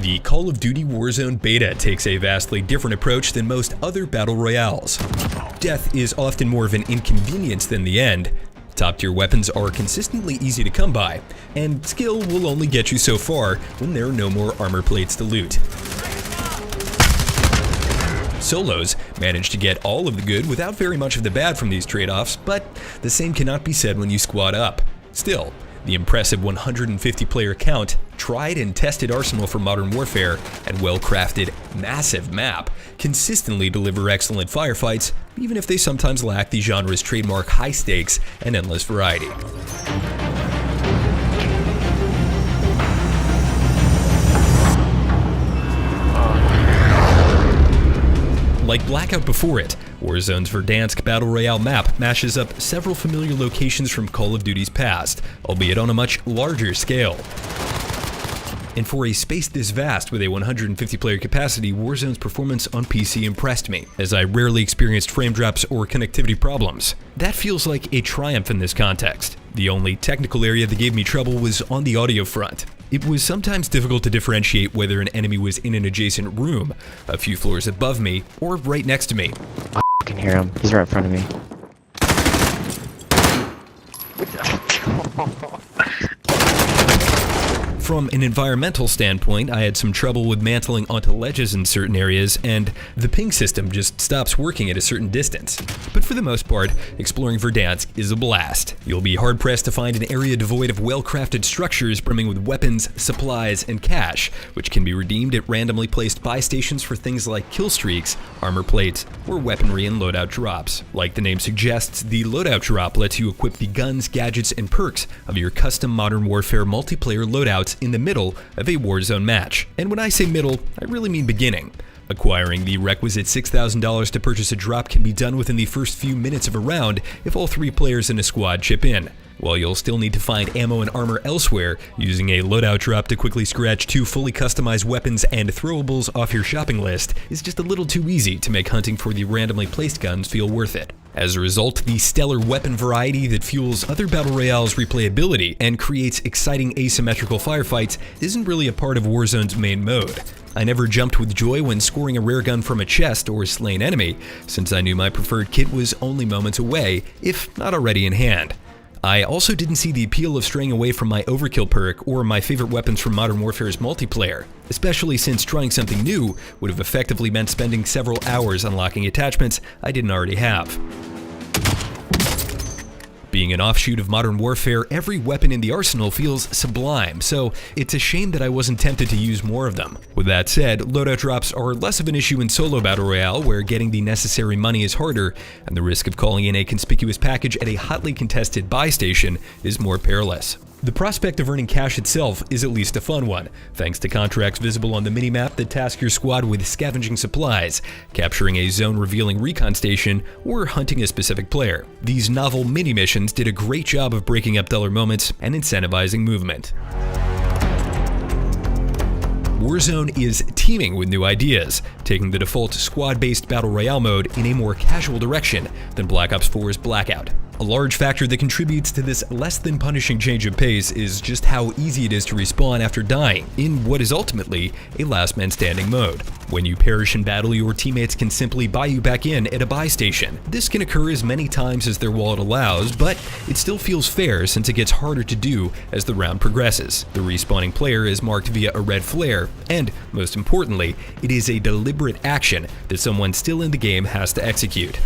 The Call of Duty Warzone beta takes a vastly different approach than most other battle royales. Death is often more of an inconvenience than the end. Top-tier weapons are consistently easy to come by, and skill will only get you so far when there are no more armor plates to loot. Solos manage to get all of the good without very much of the bad from these trade-offs, but the same cannot be said when you squad up. Still, the impressive 150-player count, tried and tested arsenal for Modern Warfare, and well-crafted, massive map consistently deliver excellent firefights, even if they sometimes lack the genre's trademark high stakes and endless variety. Like Blackout before it, Warzone's Verdansk Battle Royale map mashes up several familiar locations from Call of Duty's past, albeit on a much larger scale. And for a space this vast with a 150-player capacity, Warzone's performance on PC impressed me, as I rarely experienced frame drops or connectivity problems. That feels like a triumph in this context. The only technical area that gave me trouble was on the audio front. It was sometimes difficult to differentiate whether an enemy was in an adjacent room, a few floors above me, or right next to me. I can hear him. He's right in front of me. From an environmental standpoint, I had some trouble with mantling onto ledges in certain areas, and the ping system just stops working at a certain distance. But for the most part, exploring Verdansk is a blast. You'll be hard-pressed to find an area devoid of well-crafted structures brimming with weapons, supplies, and cash, which can be redeemed at randomly placed buy stations for things like kill streaks, armor plates, or weaponry and loadout drops. Like the name suggests, the loadout drop lets you equip the guns, gadgets, and perks of your custom Modern Warfare multiplayer loadouts in the middle of a Warzone match. And when I say middle, I really mean beginning. Acquiring the requisite $6,000 to purchase a drop can be done within the first few minutes of a round if all 3 players in a squad chip in. While you'll still need to find ammo and armor elsewhere, using a loadout drop to quickly scratch 2 fully customized weapons and throwables off your shopping list is just a little too easy to make hunting for the randomly placed guns feel worth it. As a result, the stellar weapon variety that fuels other battle royales' replayability and creates exciting asymmetrical firefights isn't really a part of Warzone's main mode. I never jumped with joy when scoring a rare gun from a chest or slain enemy, since I knew my preferred kit was only moments away, if not already in hand. I also didn't see the appeal of straying away from my overkill perk or my favorite weapons from Modern Warfare's multiplayer, especially since trying something new would have effectively meant spending several hours unlocking attachments I didn't already have. Being an offshoot of Modern Warfare, every weapon in the arsenal feels sublime, so it's a shame that I wasn't tempted to use more of them. With that said, loadout drops are less of an issue in solo battle royale, where getting the necessary money is harder, and the risk of calling in a conspicuous package at a hotly contested buy station is more perilous. The prospect of earning cash itself is at least a fun one, thanks to contracts visible on the minimap that task your squad with scavenging supplies, capturing a zone-revealing recon station, or hunting a specific player. These novel mini-missions did a great job of breaking up duller moments and incentivizing movement. Warzone is teeming with new ideas, taking the default squad-based battle royale mode in a more casual direction than Black Ops 4's Blackout. A large factor that contributes to this less than punishing change of pace is just how easy it is to respawn after dying in what is ultimately a last man standing mode. When you perish in battle, your teammates can simply buy you back in at a buy station. This can occur as many times as their wallet allows, but it still feels fair since it gets harder to do as the round progresses. The respawning player is marked via a red flare, and most importantly, it is a deliberate action that someone still in the game has to execute.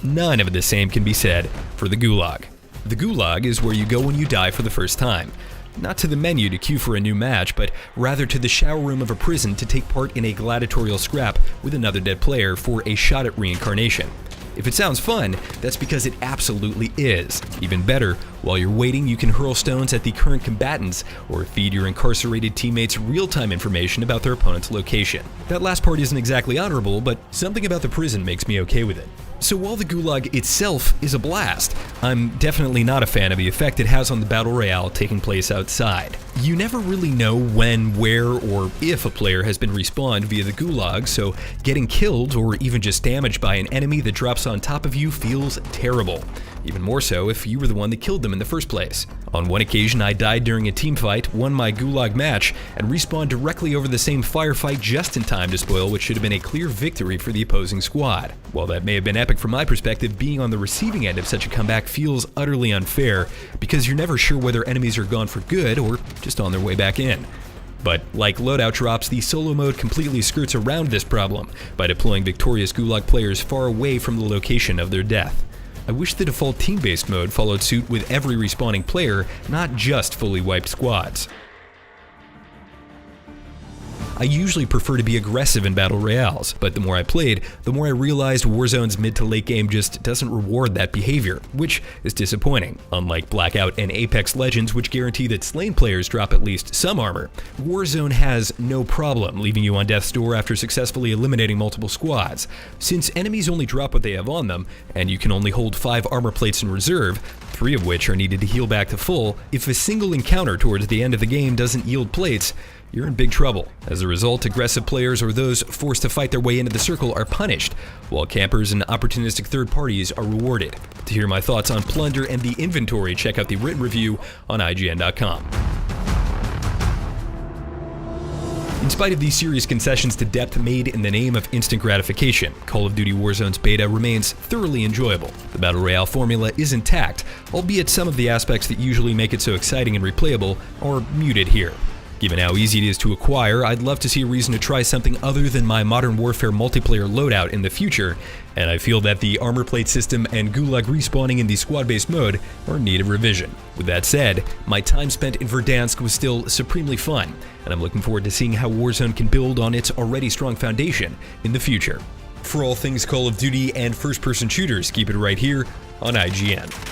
None of the same can be said for the Gulag. The Gulag is where you go when you die for the first time. Not to the menu to queue for a new match, but rather to the shower room of a prison to take part in a gladiatorial scrap with another dead player for a shot at reincarnation. If it sounds fun, that's because it absolutely is. Even better, while you're waiting, you can hurl stones at the current combatants or feed your incarcerated teammates real-time information about their opponent's location. That last part isn't exactly honorable, but something about the prison makes me okay with it. So while the Gulag itself is a blast, I'm definitely not a fan of the effect it has on the Battle Royale taking place outside. You never really know when, where, or if a player has been respawned via the Gulag, so getting killed or even just damaged by an enemy that drops on top of you feels terrible. even more so if you were the one that killed them in the first place. On one occasion, I died during a teamfight, won my gulag match, and respawned directly over the same firefight just in time to spoil what should have been a clear victory for the opposing squad. While that may have been epic from my perspective, being on the receiving end of such a comeback feels utterly unfair because you're never sure whether enemies are gone for good or just on their way back in. But like loadout drops, the solo mode completely skirts around this problem by deploying victorious gulag players far away from the location of their death. I wish the default team-based mode followed suit with every respawning player, not just fully wiped squads. I usually prefer to be aggressive in battle royales, but the more I played, the more I realized Warzone's mid to late game just doesn't reward that behavior, which is disappointing. Unlike Blackout and Apex Legends, which guarantee that slain players drop at least some armor, Warzone has no problem leaving you on death's door after successfully eliminating multiple squads. Since enemies only drop what they have on them, and you can only hold 5 armor plates in reserve, 3 of which are needed to heal back to full, if a single encounter towards the end of the game doesn't yield plates, you're in big trouble. As a result, aggressive players or those forced to fight their way into the circle are punished, while campers and opportunistic third parties are rewarded. To hear my thoughts on plunder and the inventory, check out the written review on IGN.com. In spite of these serious concessions to depth made in the name of instant gratification, Call of Duty Warzone's beta remains thoroughly enjoyable. The Battle Royale formula is intact, albeit some of the aspects that usually make it so exciting and replayable are muted here. Given how easy it is to acquire, I'd love to see a reason to try something other than my Modern Warfare multiplayer loadout in the future, and I feel that the armor plate system and gulag respawning in the squad-based mode are in need of revision. With that said, my time spent in Verdansk was still supremely fun, and I'm looking forward to seeing how Warzone can build on its already strong foundation in the future. For all things Call of Duty and first-person shooters, keep it right here on IGN.